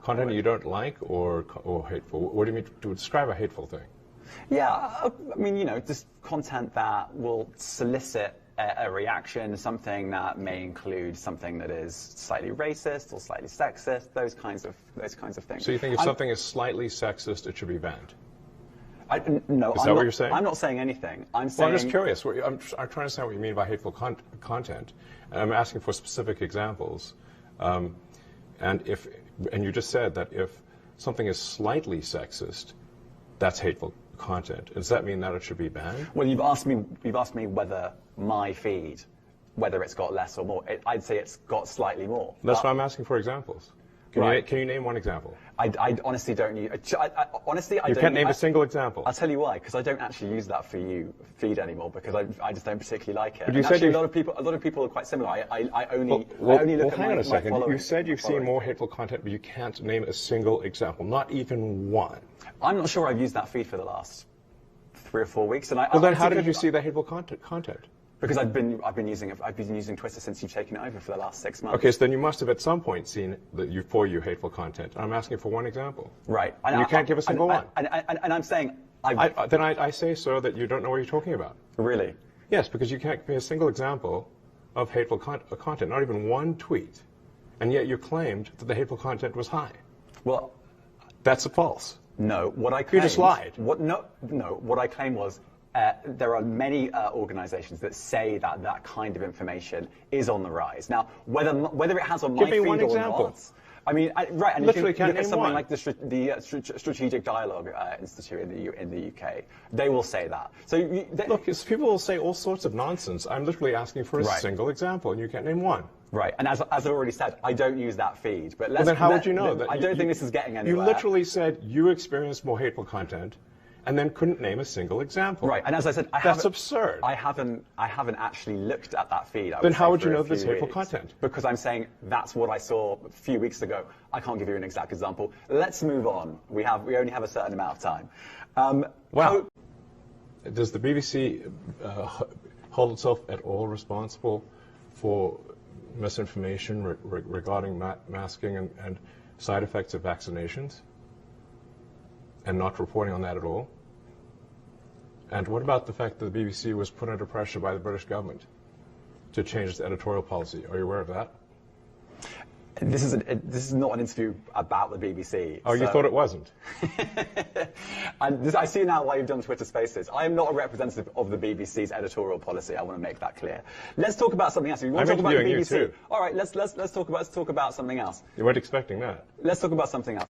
Content you don't like or hateful? What do you mean to describe a hateful thing? Yeah, I mean, you know, just content that will solicit a reaction, something that may include something that is slightly racist or slightly sexist, those kinds of things. So you think if something is slightly sexist, it should be banned? No, is that what you're saying? I'm not saying anything. I'm saying. Well, I'm just curious. I'm trying to understand what you mean by hateful content, and I'm asking for specific examples. And you just said that if something is slightly sexist, that's hateful content. Does that mean that it should be banned? Well, you've asked me whether my feed, whether it's got less or more. I'd say it's got slightly more. That's why I'm asking for examples. Can you name one example? I honestly don't use. Honestly, I you don't. can't name a single example. I'll tell you why. Because I don't actually use that for you feed anymore. Because I just don't particularly like it. But you and said actually, a lot of people are quite similar. I only look at hang on a second. my You said you've seen more hateful content, but you can't name a single example, not even one. I'm not sure I've used that feed for the last 3 or 4 weeks. And well, then how did you see the hateful content? Because I've been using Twitter since you've taken it over for the last 6 months. Okay, so then you must have at some point seen for you hateful content. I'm asking for one example. Right. And you can't give a single one. And I'm saying... Then I say, sir, that you don't know what you're talking about. Really? Yes, because you can't give me a single example of hateful content, not even one tweet. And yet you claimed that the hateful content was high. Well... That's false. No, what I claimed... You just lied. What I claimed was... there are many organizations that say that that kind of information is on the rise. Now, whether it has on my feed or not, I mean, right, and literally if you look at something one. like the Strategic Dialogue Institute in the UK, they will say that. So look, people will say all sorts of nonsense. I'm literally asking for a single example, and you can't name one. Right, and as I already said, I don't use that feed. But then how would you know that? I don't think this is getting anywhere. You literally said you experienced more hateful content, and then couldn't name a single example. Right, and as I said, that's absurd. I haven't actually looked at that feed. Then how would you know this hateful content? Because I'm saying that's what I saw a few weeks ago. I can't give you an exact example. Let's move on. We only have a certain amount of time. Wow. Does the BBC hold itself at all responsible for misinformation regarding masking and side effects of vaccinations? And not reporting on that at all? And what about the fact that the BBC was put under pressure by the British government to change its editorial policy? Are you aware of that? This is not an interview about the BBC. Oh, you thought it wasn't? I see now why you've done Twitter Spaces. I am not a representative of the BBC's editorial policy. I want to make that clear. Let's talk about something else. You want to talk about the BBC? You too. All right, let's talk about something else. You weren't expecting that. Let's talk about something else.